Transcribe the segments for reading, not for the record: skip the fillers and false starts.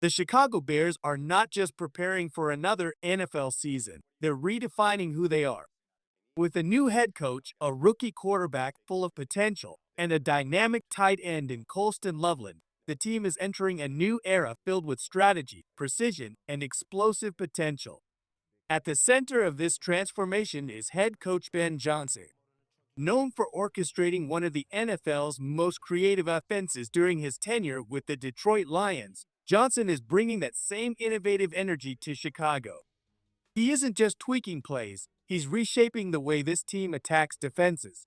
The Chicago Bears are not just preparing for another NFL season, they're redefining who they are. With a new head coach, a rookie quarterback full of potential, and a dynamic tight end in Coloulston Loveland, the team is entering a new era filled with strategy, precision, and explosive potential. At the center of this transformation is head coach Ben Johnson. Known for orchestrating one of the NFL's most creative offenses during his tenure with the Detroit Lions, Johnson is bringing that same innovative energy to Chicago. He isn't just tweaking plays, he's reshaping the way this team attacks defenses.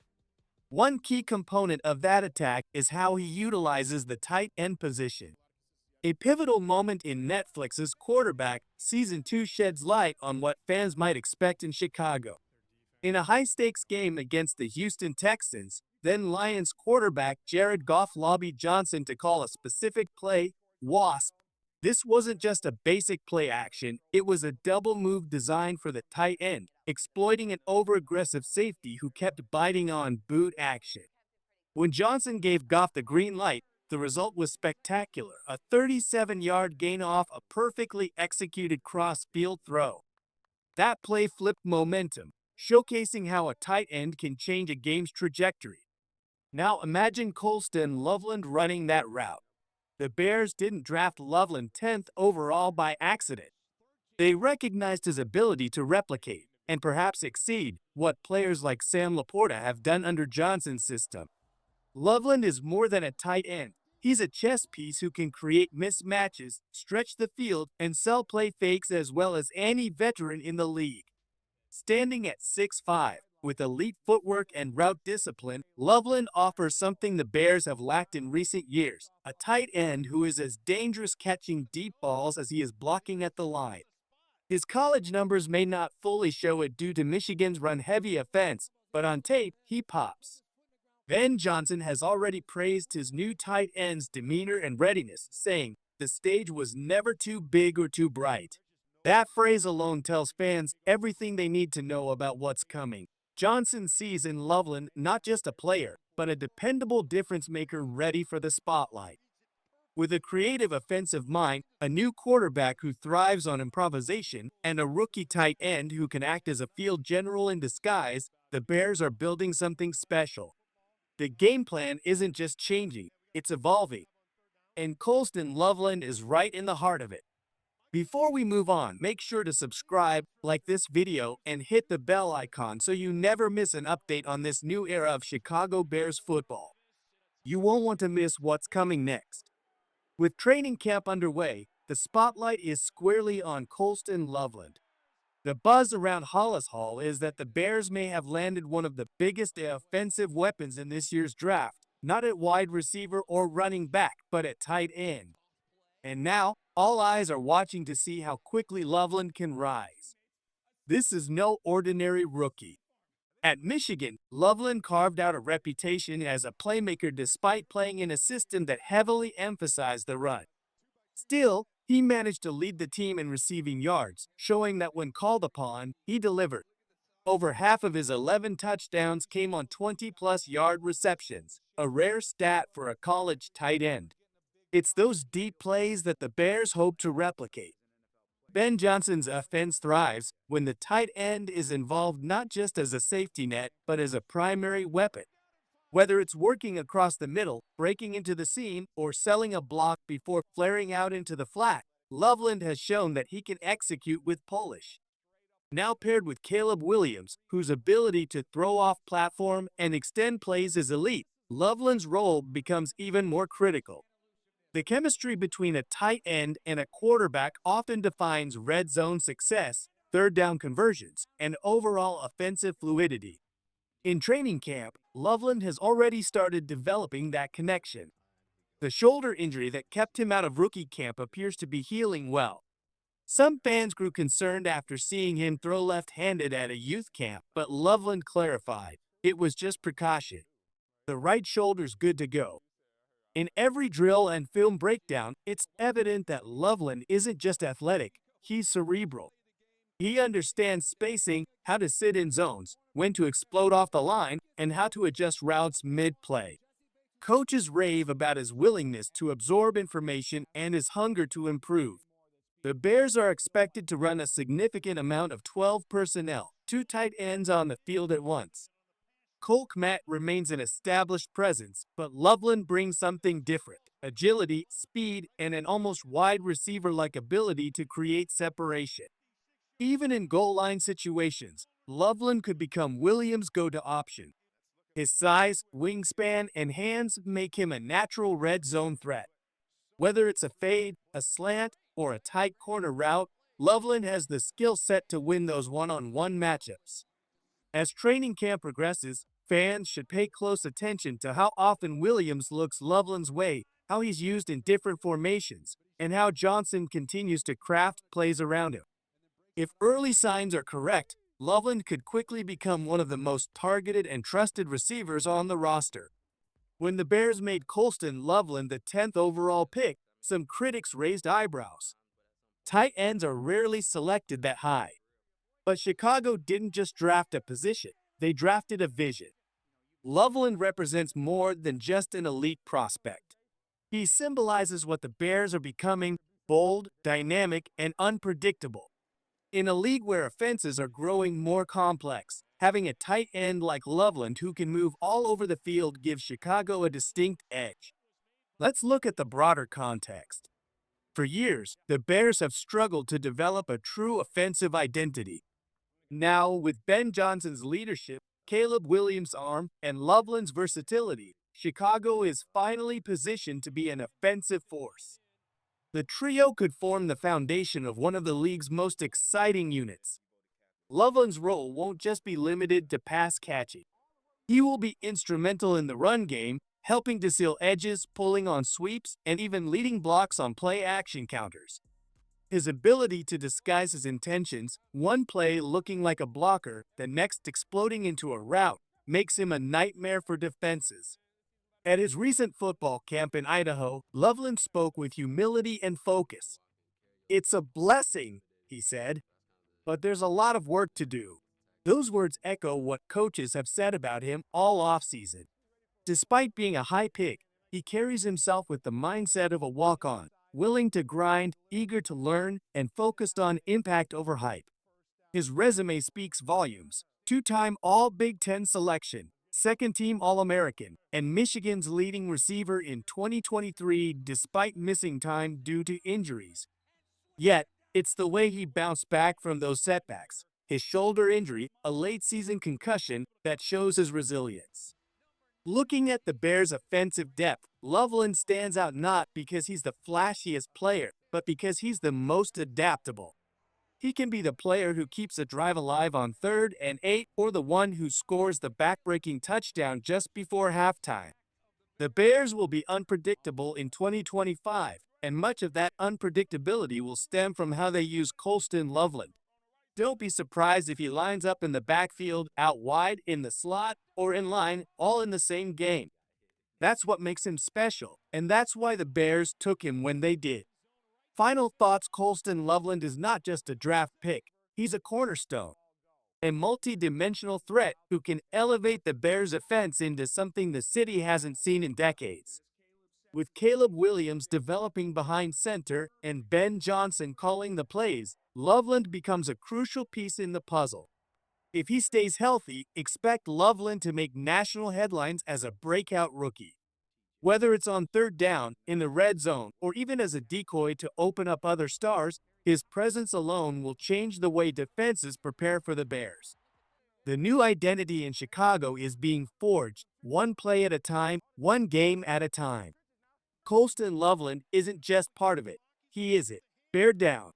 One key component of that attack is how he utilizes the tight end position. A pivotal moment in Netflix's Quarterback Season 2 sheds light on what fans might expect in Chicago. In a high-stakes game against the Houston Texans, then Lions quarterback Jared Goff lobbied Johnson to call a specific play, WASP. This wasn't just a basic play action, it was a double move designed for the tight end, exploiting an over-aggressive safety who kept biting on boot action. When Johnson gave Goff the green light, the result was spectacular, a 37-yard gain off a perfectly executed cross-field throw. That play flipped momentum, showcasing how a tight end can change a game's trajectory. Now imagine Coloulston Loveland running that route. The Bears didn't draft Loveland 10th overall by accident. They recognized his ability to replicate, and perhaps exceed, what players like Sam Laporta have done under Johnson's system. Loveland is more than a tight end. He's a chess piece who can create mismatches, stretch the field, and sell play fakes as well as any veteran in the league. Standing at 6'5", with elite footwork and route discipline, Loveland offers something the Bears have lacked in recent years, a tight end who is as dangerous catching deep balls as he is blocking at the line. His college numbers may not fully show it due to Michigan's run-heavy offense, but on tape, he pops. Ben Johnson has already praised his new tight end's demeanor and readiness, saying, "The stage was never too big or too bright." That phrase alone tells fans everything they need to know about what's coming. Johnson sees in Loveland not just a player, but a dependable difference maker ready for the spotlight. With a creative offensive mind, a new quarterback who thrives on improvisation, and a rookie tight end who can act as a field general in disguise, the Bears are building something special. The game plan isn't just changing, it's evolving. And Coloulston Loveland is right in the heart of it. Before we move on, make sure to subscribe, like this video, and hit the bell icon so you never miss an update on this new era of Chicago Bears football. You won't want to miss what's coming next. With training camp underway, the spotlight is squarely on Coloulston Loveland. The buzz around Hollis Hall is that the Bears may have landed one of the biggest offensive weapons in this year's draft, not at wide receiver or running back, but at tight end. And now, all eyes are watching to see how quickly Loveland can rise. This is no ordinary rookie. At Michigan, Loveland carved out a reputation as a playmaker despite playing in a system that heavily emphasized the run. Still, he managed to lead the team in receiving yards, showing that when called upon, he delivered. Over half of his 11 touchdowns came on 20-plus yard receptions, a rare stat for a college tight end. It's those deep plays that the Bears hope to replicate. Ben Johnson's offense thrives when the tight end is involved not just as a safety net, but as a primary weapon. Whether it's working across the middle, breaking into the seam, or selling a block before flaring out into the flat, Loveland has shown that he can execute with polish. Now paired with Caleb Williams, whose ability to throw off platform and extend plays is elite, Loveland's role becomes even more critical. The chemistry between a tight end and a quarterback often defines red zone success, third down conversions, and overall offensive fluidity. In training camp, Loveland has already started developing that connection. The shoulder injury that kept him out of rookie camp appears to be healing well. Some fans grew concerned after seeing him throw left-handed at a youth camp, but Loveland clarified, "It was just precaution. The right shoulder's good to go." In every drill and film breakdown, it's evident that Loveland isn't just athletic, he's cerebral. He understands spacing, how to sit in zones, when to explode off the line, and how to adjust routes mid-play. Coaches rave about his willingness to absorb information and his hunger to improve. The Bears are expected to run a significant amount of 12 personnel, two tight ends on the field at once. Cole Kmet remains an established presence, but Loveland brings something different: agility, speed, and an almost wide receiver-like ability to create separation. Even in goal line situations, Loveland could become Williams' go-to option. His size, wingspan, and hands make him a natural red zone threat. Whether it's a fade, a slant, or a tight corner route, Loveland has the skill set to win those one-on-one matchups. As training camp progresses, fans should pay close attention to how often Williams looks Loveland's way, how he's used in different formations, and how Johnson continues to craft plays around him. If early signs are correct, Loveland could quickly become one of the most targeted and trusted receivers on the roster. When the Bears made Coloulston Loveland the 10th overall pick, some critics raised eyebrows. Tight ends are rarely selected that high. But Chicago didn't just draft a position, they drafted a vision. Loveland represents more than just an elite prospect. He symbolizes what the Bears are becoming: bold, dynamic, and unpredictable. In a league where offenses are growing more complex, having a tight end like Loveland who can move all over the field gives Chicago a distinct edge. Let's look at the broader context. For years, the Bears have struggled to develop a true offensive identity. Now, with Ben Johnson's leadership, Caleb Williams' arm, and Loveland's versatility, Chicago is finally positioned to be an offensive force. The trio could form the foundation of one of the league's most exciting units. Loveland's role won't just be limited to pass catching. He will be instrumental in the run game, helping to seal edges, pulling on sweeps, and even leading blocks on play-action counters. His ability to disguise his intentions, one play looking like a blocker, the next exploding into a route, makes him a nightmare for defenses. At his recent football camp in Idaho, Loveland spoke with humility and focus. "It's a blessing," he said, "but there's a lot of work to do." Those words echo what coaches have said about him all offseason. Despite being a high pick, he carries himself with the mindset of a walk-on, willing to grind, eager to learn, and focused on impact over hype. His resume speaks volumes: two-time All-Big Ten selection, second-team All-American, and Michigan's leading receiver in 2023 despite missing time due to injuries. Yet, it's the way he bounced back from those setbacks, his shoulder injury, a late-season concussion, that shows his resilience. Looking at the Bears' offensive depth, Loveland stands out not because he's the flashiest player, but because he's the most adaptable. He can be the player who keeps a drive alive on 3rd and 8, or the one who scores the back-breaking touchdown just before halftime. The Bears will be unpredictable in 2025, and much of that unpredictability will stem from how they use Coloulston Loveland. Don't be surprised if he lines up in the backfield, out wide, in the slot, or in line, all in the same game. That's what makes him special, and that's why the Bears took him when they did. Final thoughts: Coloulston Loveland is not just a draft pick, he's a cornerstone, a multi-dimensional threat who can elevate the Bears' offense into something the city hasn't seen in decades. With Caleb Williams developing behind center and Ben Johnson calling the plays, Loveland becomes a crucial piece in the puzzle. If he stays healthy, expect Loveland to make national headlines as a breakout rookie. Whether it's on 3rd down, in the red zone, or even as a decoy to open up other stars, his presence alone will change the way defenses prepare for the Bears. The new identity in Chicago is being forged, one play at a time, one game at a time. Coloulston Loveland isn't just part of it, he is it. Bear down.